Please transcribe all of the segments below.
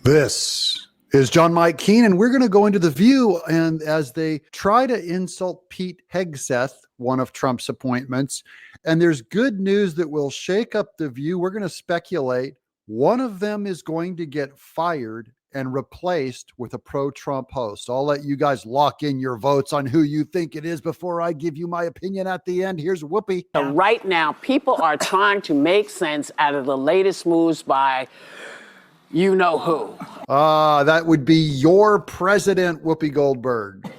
This is John Mike Keane, and we're going to go into The View, and as they try to insult Pete Hegseth, one of Trump's appointments, and there's good news that will shake up The View. We're going to speculate one of them is going to get fired and replaced with a pro-Trump host. I'll let you guys lock in your votes on who you think it is before I give you my opinion at the end. Here's Whoopi. Right now, people are trying to make sense out of the latest moves by you know who. That would be your president, Whoopi Goldberg.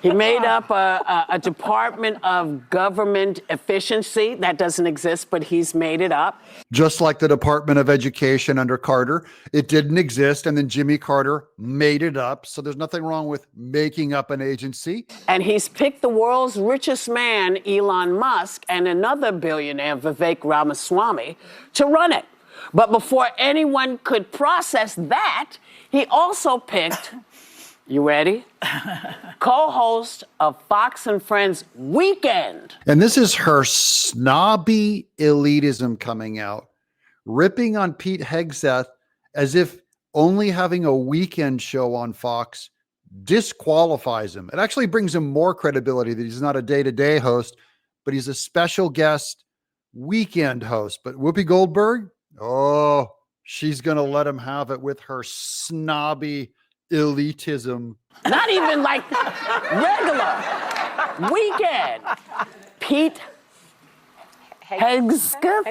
He made up a Department of Government Efficiency. That doesn't exist, but he's made it up. Just like the Department of Education under Carter. It didn't exist, and then Jimmy Carter made it up. So there's nothing wrong with making up an agency. And he's picked the world's richest man, Elon Musk, and another billionaire, Vivek Ramaswamy, to run it. But before anyone could process that, he also picked, you ready? Co-host of Fox and Friends Weekend. And this is her snobby elitism coming out, ripping on Pete Hegseth as if only having a weekend show on Fox disqualifies him. It actually brings him more credibility that he's not a day-to-day host, but he's a special guest weekend host. But Whoopi Goldberg, oh, she's going to let him have it with her snobby elitism. Not even like regular weekend. Pete Hegseth?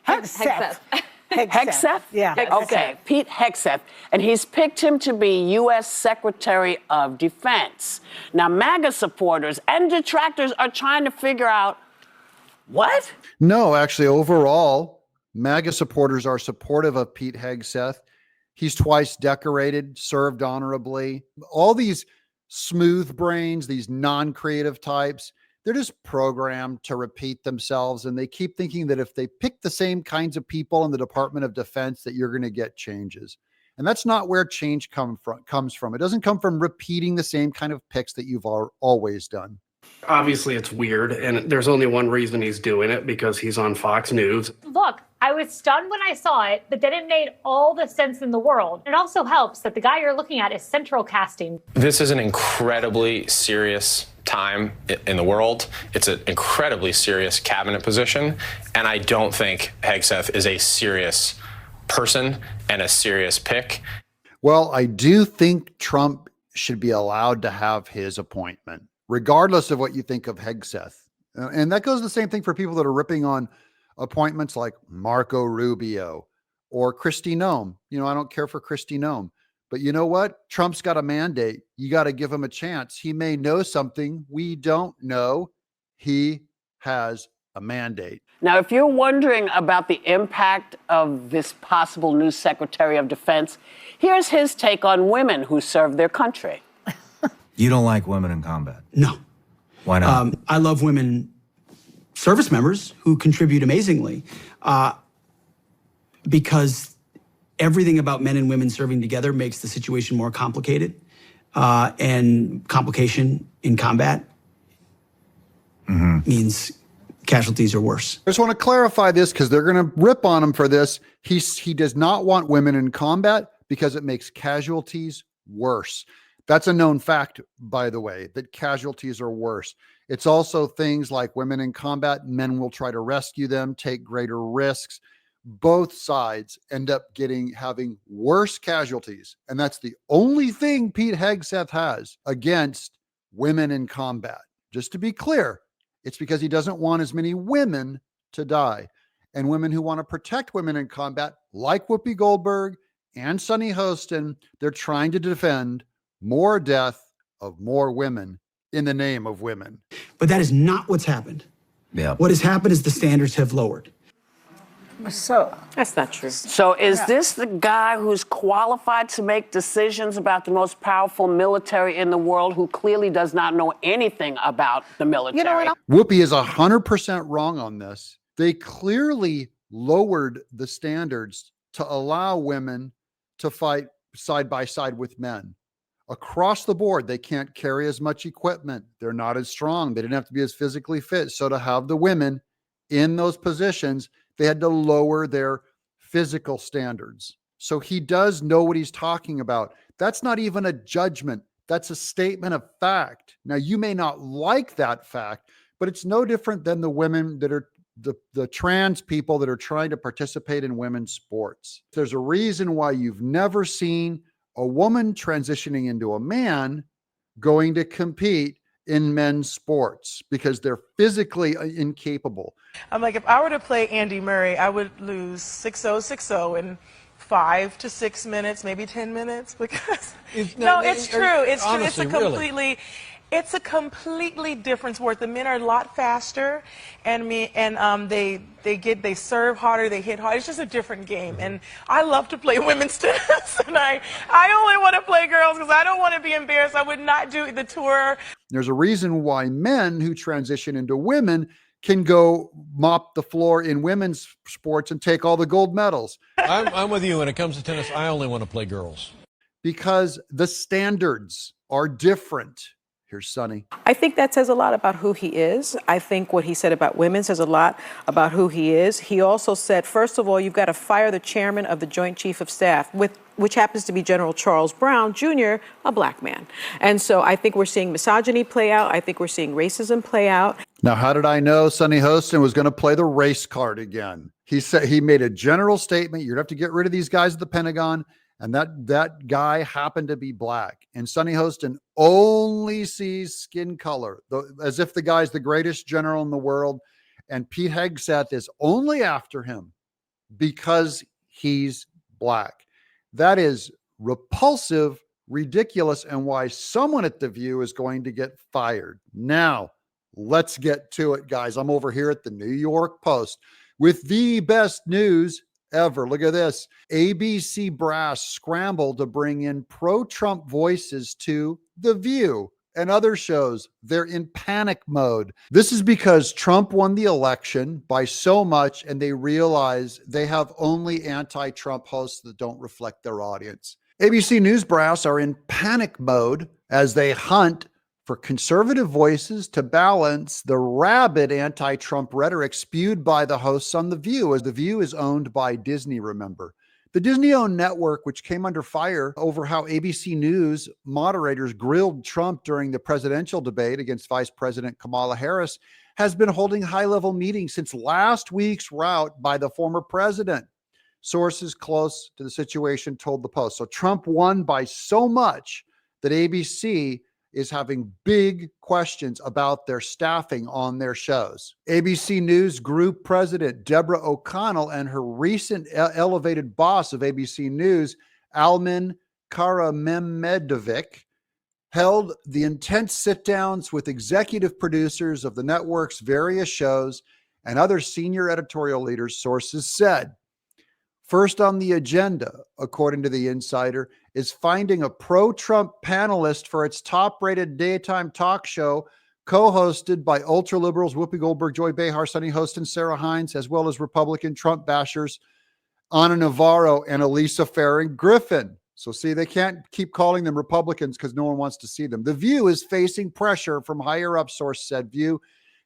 Hegseth? Yeah. Okay, Pete Hegseth. And he's picked him to be U.S. Secretary of Defense. Now, MAGA supporters and detractors are trying to figure out what? No, actually, overall, MAGA supporters are supportive of Pete Hegseth. He's twice decorated, served honorably. All these smooth brains, these non-creative types, they're just programmed to repeat themselves. And they keep thinking that if they pick the same kinds of people in the Department of Defense, that you're going to get changes. And that's not where change comes from. It doesn't come from repeating the same kind of picks that you've always done. Obviously, it's weird, and there's only one reason he's doing it, because he's on Fox News. Look, I was stunned when I saw it, but then it made all the sense in the world. It also helps that the guy you're looking at is central casting. This is an incredibly serious time in the world. It's an incredibly serious cabinet position, and I don't think Hegseth is a serious person and a serious pick. Well, I do think Trump should be allowed to have his appointment, regardless of what you think of Hegseth. And that goes the same thing for people that are ripping on appointments like Marco Rubio or Kristi Noem. You know, I don't care for Kristi Noem, but you know what? Trump's got a mandate. You got to give him a chance. He may know something we don't know. He has a mandate. Now, if you're wondering about the impact of this possible new Secretary of Defense, here's his take on women who serve their country. You don't like women in combat? No. Why not? I love women service members who contribute amazingly because everything about men and women serving together makes the situation more complicated, and complication in combat means casualties are worse. I just want to clarify this because they're going to rip on him for this. He does not want women in combat because it makes casualties worse. That's a known fact, by the way, that casualties are worse. It's also things like women in combat, men will try to rescue them, take greater risks. Both sides end up having worse casualties. And that's the only thing Pete Hegseth has against women in combat. Just to be clear, it's because he doesn't want as many women to die. And women who want to protect women in combat, like Whoopi Goldberg and Sunny Hostin, they're trying to defend more death of more women in the name of women. But that is not what's happened. Yeah. What has happened is the standards have lowered. So that's not true. So is this the guy who's qualified to make decisions about the most powerful military in the world, who clearly does not know anything about the military? You know what? Whoopi is 100% wrong on this. They clearly lowered the standards to allow women to fight side by side with men. Across the board, they can't carry as much equipment. They're not as strong. They didn't have to be as physically fit. So to have the women in those positions, they had to lower their physical standards. So he does know what he's talking about. That's not even a judgment. That's a statement of fact. Now, you may not like that fact, but it's no different than the women that are the trans people that are trying to participate in women's sports. There's a reason why you've never seen a woman transitioning into a man going to compete in men's sports because they're physically incapable. I'm like, if I were to play Andy Murray, I would lose 6-0, 6-0 in 5 to 6 minutes, maybe 10 minutes, because no, it's true. It's true. It's a completely, it's a completely different sport. The men are a lot faster, and they serve harder, they hit hard. It's just a different game, and I love to play women's tennis, and I only want to play girls because I don't want to be embarrassed. I would not do the tour. There's a reason why men who transition into women can go mop the floor in women's sports and take all the gold medals. I'm with you when it comes to tennis. I only want to play girls. Because the standards are different. Here's Sonny. I think that says a lot about who he is. I think what he said about women says a lot about who he is. He also said, first of all, you've got to fire the chairman of the Joint Chief of Staff, which happens to be General Charles Brown, Jr., a black man. And so I think we're seeing misogyny play out. I think we're seeing racism play out. Now, how did I know Sonny Hostin was going to play the race card again? He said he made a general statement. You'd have to get rid of these guys at the Pentagon. And that guy happened to be black. And Sonny Hostin only sees skin color, as if the guy's the greatest general in the world. And Pete Hegseth is only after him because he's black. That is repulsive, ridiculous, and why someone at The View is going to get fired. Now, let's get to it, guys. I'm over here at the New York Post with the best news ever. Look at this. ABC brass scrambled to bring in pro-Trump voices to The View and other shows. They're in panic mode. This is because Trump won the election by so much, and they realize they have only anti-Trump hosts that don't reflect their audience. ABC News brass are in panic mode as they hunt for conservative voices to balance the rabid anti-Trump rhetoric spewed by the hosts on The View, as The View is owned by Disney, remember. The Disney-owned network, which came under fire over how ABC News moderators grilled Trump during the presidential debate against Vice President Kamala Harris, has been holding high-level meetings since last week's rout by the former president. Sources close to the situation told the Post. So Trump won by so much that ABC is having big questions about their staffing on their shows. ABC News Group President Deborah O'Connell and her recent elevated boss of ABC News, Almin Karamemedovic, held the intense sit-downs with executive producers of the network's various shows and other senior editorial leaders, sources said. First on the agenda, according to the insider, is finding a pro-Trump panelist for its top-rated daytime talk show, co-hosted by ultra-liberals Whoopi Goldberg, Joy Behar, Sonny Hostin, Sarah Hines, as well as Republican Trump bashers Ana Navarro and Elisa Farron Griffin. So see, they can't keep calling them Republicans because no one wants to see them. The View is facing pressure from higher up, source said. View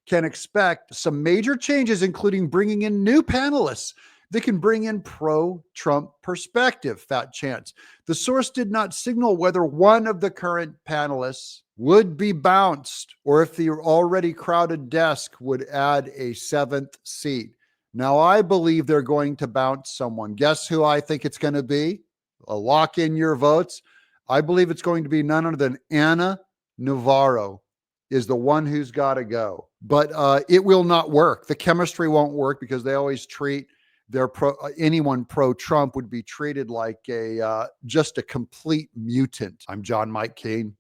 can expect some major changes, including bringing in new panelists that can bring in pro-Trump perspective. Fat chance. The source did not signal whether one of the current panelists would be bounced or if the already crowded desk would add a seventh seat. Now, I believe they're going to bounce someone. Guess who I think it's going to be? Lock in your votes. I believe it's going to be none other than Ana Navarro is the one who's got to go. But it will not work. The chemistry won't work because they always treat anyone pro-Trump would be treated like just a complete mutant. I'm John Mike Kane.